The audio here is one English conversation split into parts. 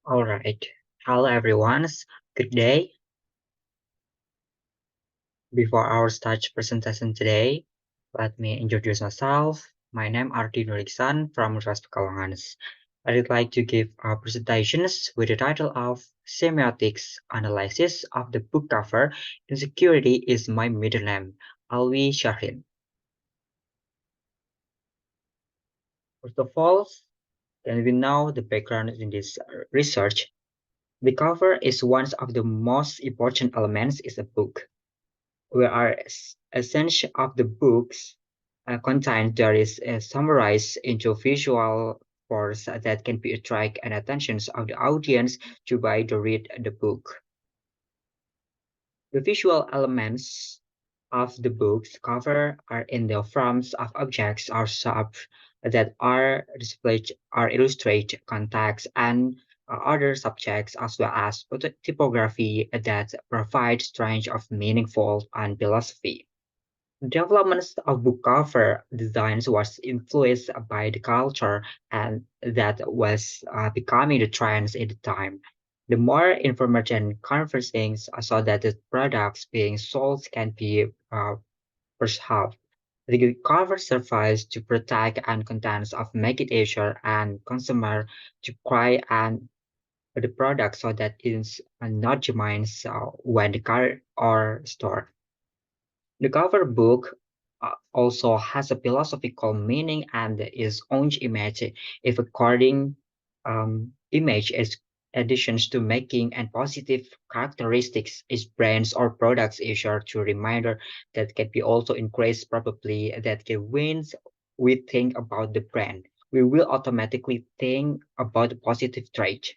All right. Hello, everyone. Good day. Before our start presentation today, let me introduce myself. My name is Ardhi from Makalah. I'd like to give our presentations with the title of Semiotics Analysis of the Book Cover. Insecurity is my middle name, ALVI SYAHRIN. First of all, can we know the background in this research? The cover is one of the most important elements in a book. Where essence of the books content there is summarized into visual force that can be attract and attentions of the audience to buy to read the book. The visual elements of the book's cover are in the forms of objects or shapes that are displayed or illustrate context and other subjects as well as typography that provide range of meaningful and philosophy. Development of book cover designs was influenced by the culture and that was becoming the trends at the time. The more information conversations saw that the products being sold can be perhaps the cover suffice to protect and contents of make it easier and consumer to try and the product so that it's not germane when the car or store. The cover book also has a philosophical meaning and its own image, if according image is additions to making and positive characteristics is brands or products easier to reminder that can be also increased probably that can wins we think about the brand. We will automatically think about the positive trait.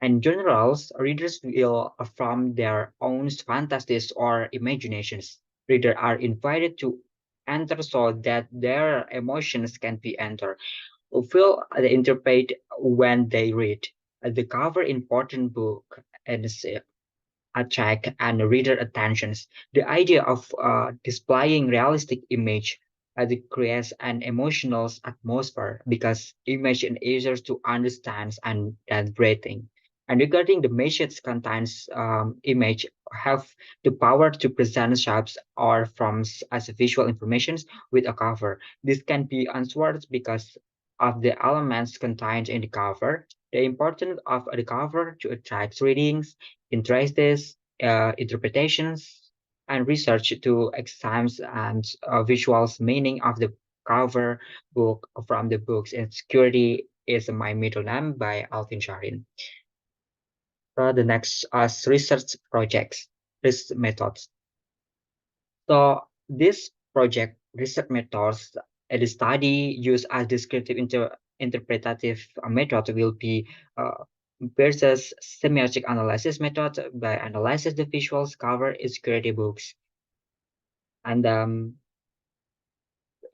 And generals, readers will from their own fantasies or imaginations. Readers are invited to enter so that their emotions can be entered. Or feel they interpret when they read. The cover important book and attract and reader attentions. The idea of displaying realistic image it creates an emotional atmosphere because image is easier to understand and than breathing. And regarding the message contains image have the power to present shapes or forms as visual information with a cover. This can be answered because of the elements contained in the cover, the importance of the cover to attract readings, interests, interpretations, and research to examine and visuals meaning of the cover book from the books. Insecurity is my middle name by Alvin Sharin. So the next research projects, research methods. So this project research methods, the study used as descriptive interpretative method will be uh, versus semiotic analysis method by analyzes the visuals cover insecurity books and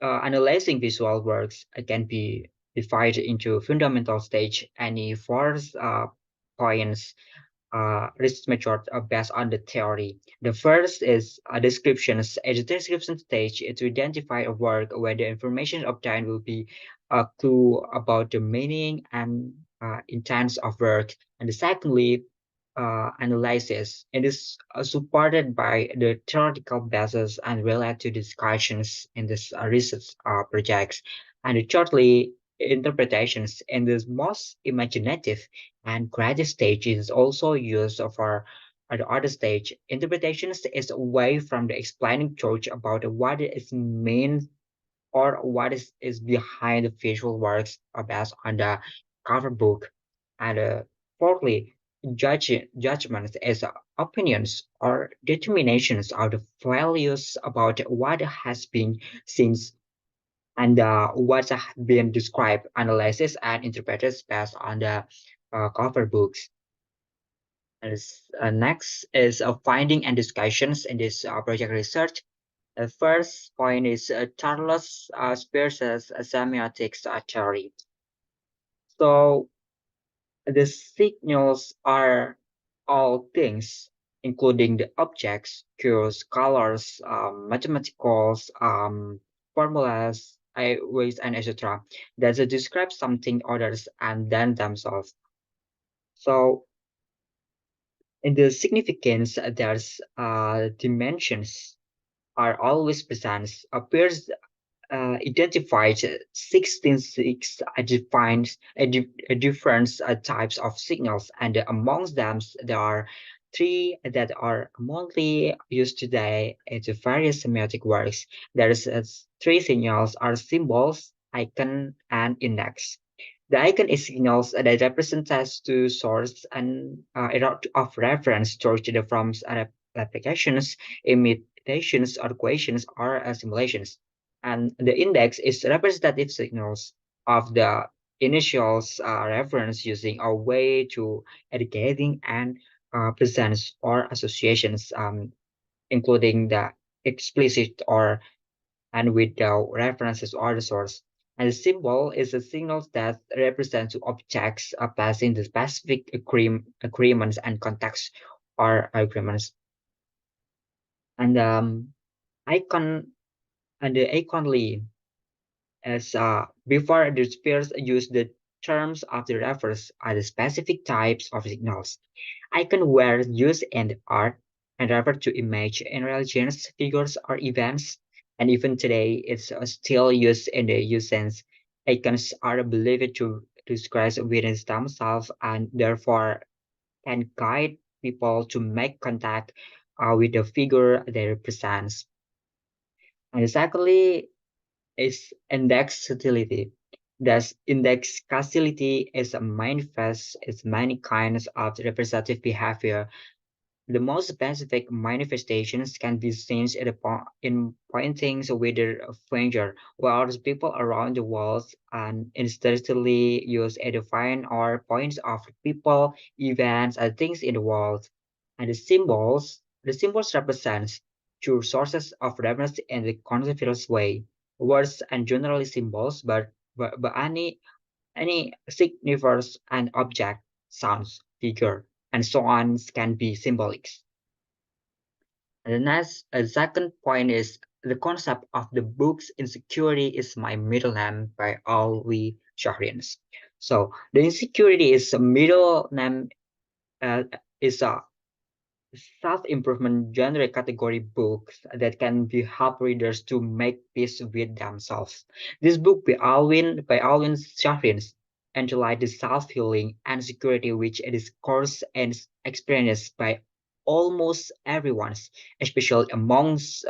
analyzing visual works can be divided into fundamental stage any four points research method based on the theory. The first is a descriptions. At the description stage, to identify a work where the information obtained will be a clue about the meaning and intents of work. And the secondly, analysis. It is supported by the theoretical basis and related to discussions in this research projects. And thirdly, interpretations in this most imaginative and creative stage is also used for the other stage. Interpretations is away from the explaining truth about what it means or what is behind the visual works based on the cover book. And fourthly, judgments as opinions or determinations of the values about what has been seen and what has been described, analysis, and interpreted based on the cover books. Next is finding and discussions in this project research. The first point is Charles Spears' semiotics theory. So the signals are all things, including the objects, cues, colors, mathematicals, formulas, ways, and etc. that describe something others and then themselves. So in the significance, there's dimensions are always present, appears identified 16 defines different types of signals, and amongst them there are three that are commonly used today in the various semiotic works. There is three signals are symbols, icon, and index. The icon is signals that represent as to source and of reference stored to the from applications, imitations, or equations, or simulations. And the index is representative signals of the initials reference using a way to educating and presents or associations, including the explicit or and with the references or the source. And the symbol is a signal that represents objects passing the specific agreements and context or agreements. And icon and the iconly as before the spheres use the terms of the refers are the specific types of signals. Icon were used in art and refer to image in religions, figures, or events. And even today, it's still used in the use sense. Icons are believed to describe within themselves and therefore can guide people to make contact with the figure they represent. And secondly, is index utility. Thus, index causality is a manifest is many kinds of representative behavior. The most specific manifestations can be seen in pointing with a finger, while the people around the world and instinctively use a define or points of people, events, and things in the world. And the symbols represent two sources of reference in the conceptual way. Words and generally symbols, but any signifiers and object, sounds, figure, and so on can be symbolic. And the next, second point is the concept of the book's Insecurity is My Middle Name by ALVI SYAHRIN. So the Insecurity is a middle name uh, is a self-improvement genre category books that can be help readers to make peace with themselves. This book by Alvin Shafrin enjoys the self-healing and security which it is course and experienced by almost everyone, especially amongst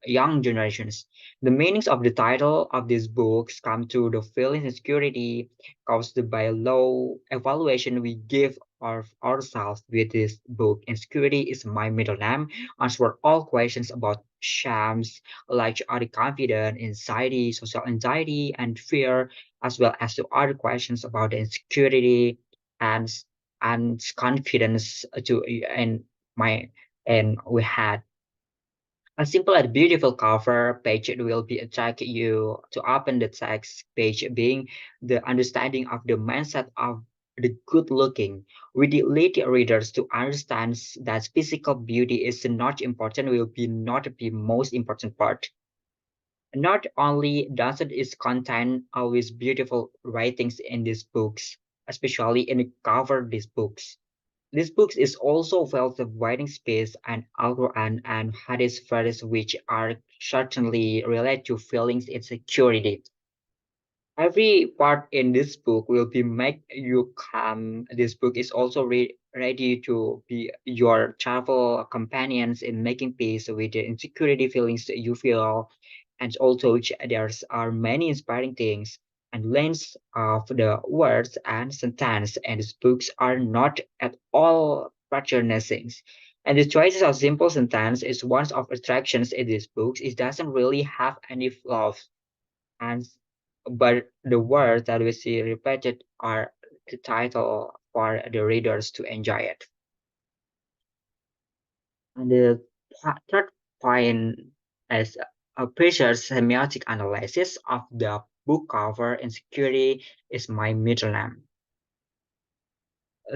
young generations. The meanings of the title of these books come to the feeling insecurity caused by low evaluation we give of ourselves with this book. Insecurity is my middle name. Answer all questions about shams, like are you confident, anxiety, social anxiety, and fear, as well as to other questions about the insecurity and and confidence to and my and we had a simple and beautiful cover page will be attract you to open the text page being the understanding of the mindset of the good looking. We lead readers to understand that physical beauty is not important, will be not the most important part. Not only does its content always beautiful writings in these books, especially in the cover these books. This book is also filled with writing space and Al-Quran and Hadith verses which are certainly related to feelings insecurity. Every part in this book will be make you calm. This book is also ready to be your travel companions in making peace with the insecurity feelings that you feel. And also there's are many inspiring things and lengths of the words and sentence. And these books are not at all patronizing. And the choices of simple sentence is one of attractions in these books. It doesn't really have any flaws and but the words that we see repeated are the title for the readers to enjoy it. And the third point is a picture's semiotic analysis of the book cover insecurity is my middle name.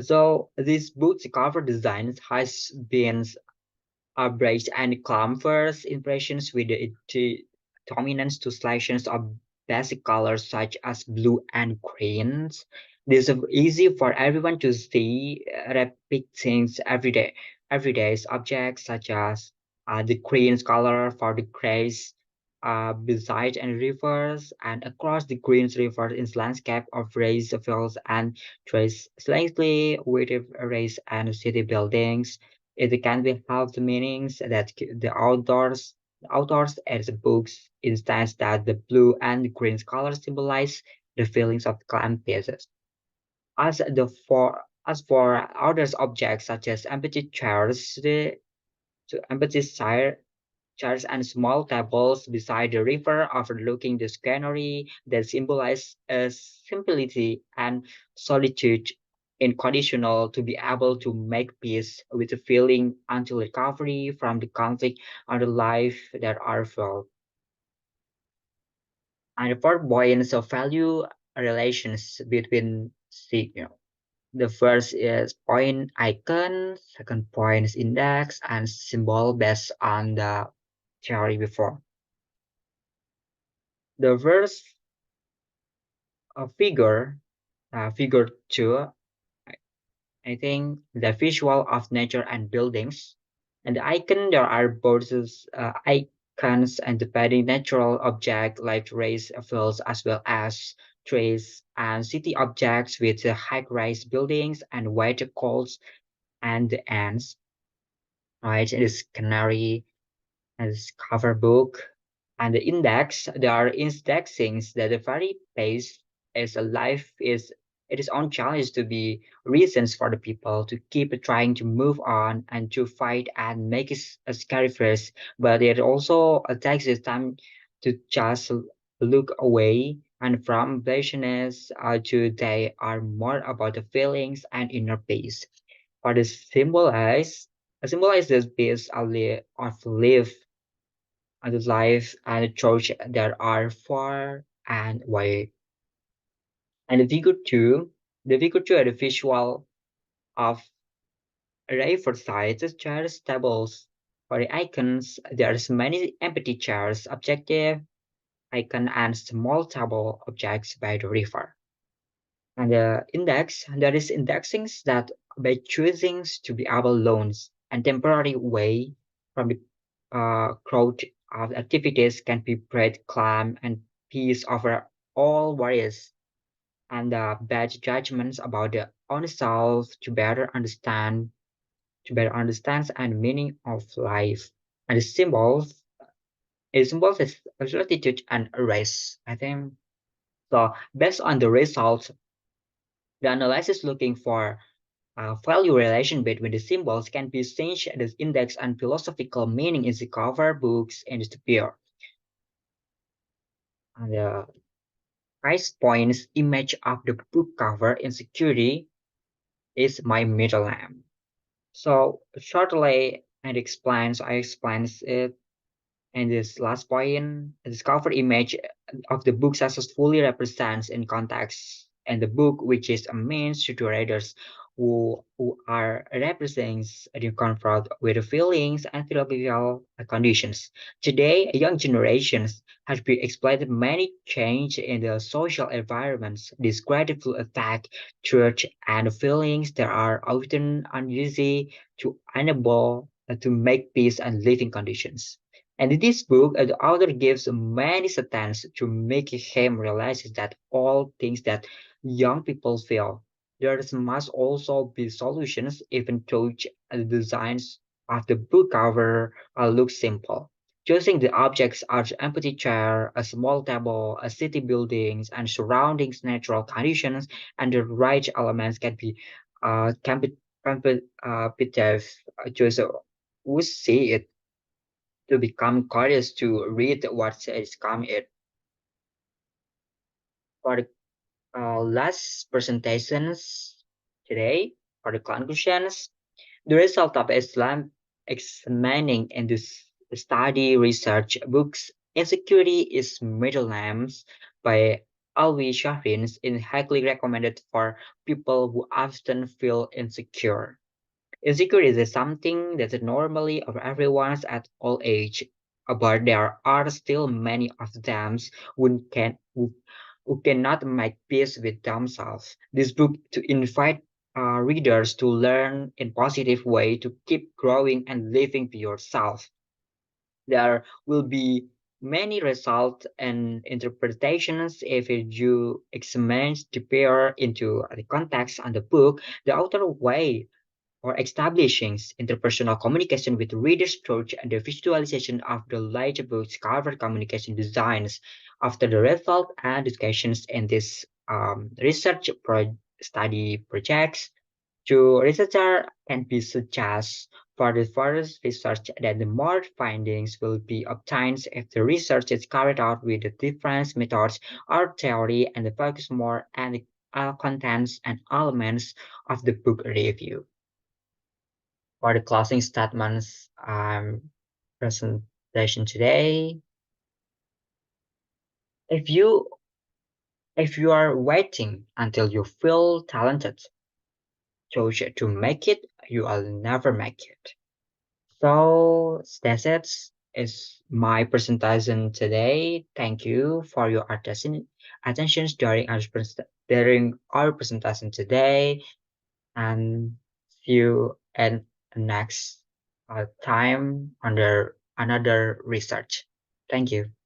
So this book's cover design has been bright and calm first impressions with the dominance to selections of basic colors such as blue and greens. This is easy for everyone to see, repeat things every day. Everyday's objects such as the green color for the grass beside and rivers and across the green rivers in landscape of raised fields and trees, slightly with raised and city buildings. It can be helped meanings that the outdoors as books instance that the blue and green colors symbolize the feelings of climate pieces. As for other objects such as empty chairs, empty chairs and small tables beside the river overlooking the scenery that symbolize simplicity and solitude in conditional to be able to make peace with the feeling until recovery from the conflict and the life that are felt. And the fourth point is of value relations between the first is point icon, second point is index, and symbol based on the theory before. The first figure two, I think the visual of nature and buildings. And the icon, there are both icons and depending natural objects like trees, fields, as well as trees and city objects with high-rise buildings and white coals and the ants, right? It is canary as cover book and the index. There are indexings that the very pace is a life is it is on challenge to be reasons for the people to keep trying to move on and to fight and make it a scary face, but it also takes the time to just look away and from business to they are more about the feelings and inner peace. For the symbolize this peace of live and the life and the church that are far and wide. And the figure two are the visual of river sides, chairs, tables. For the icons, there's many empty chairs, objective icon, and small table objects by the river. And the index, there is indexings that by choosing to be able loans and temporary way from the crowd of activities can be bread, calm, and peace over all worries and bad judgments about the own self to better understand and meaning of life. And the symbols is gratitude and rest. I think so. Based on the results, the analysis looking for value relation between the symbols can be changed as index and philosophical meaning is the cover books and the peer. And the price points image of the book cover in security is my middle name. So shortly and explains I explains it. And this last point, this cover image of the book successfully represents in context and the book, which is a means to readers who are represents and confront with the feelings and philosophical conditions. Today, young generations has been explained many change in the social environments. This grateful attack, church, and feelings that are often uneasy to enable to make peace and living conditions. And in this book, the author gives many sentences to make him realize that all things that young people feel, there must also be solutions, even though the designs of the book cover look simple. Choosing the objects as empty chair, a small table, a city buildings, and surroundings natural conditions, and the right elements can be just who see it to become curious to read what is coming it. For the last presentations today, for the conclusions, the result of Islam examining in this study research books Insecurity is Middle Names by ALVI SYAHRIN is highly recommended for people who often feel insecure. Insecurity is something that's normally of everyone's at all age, but there are still many of them who can who cannot make peace with themselves. This book to invite readers to learn in positive way to keep growing and living for yourself. There will be many results and interpretations if you examine deeper into the context and the book. The author way or establishing interpersonal communication with readers through the visualization of the later books cover communication designs. After the result and discussions in this study projects, to researcher can be suggest for the further research that the more findings will be obtained if the research is carried out with the different methods or theory and the focus more on the contents and elements of the book review. For the closing statements presentation today, if you if you are waiting until you feel talented to make it, you will never make it. So that's it. Is my presentation today. Thank you for your attention during our presentation today, and see you at next time under another research. Thank you.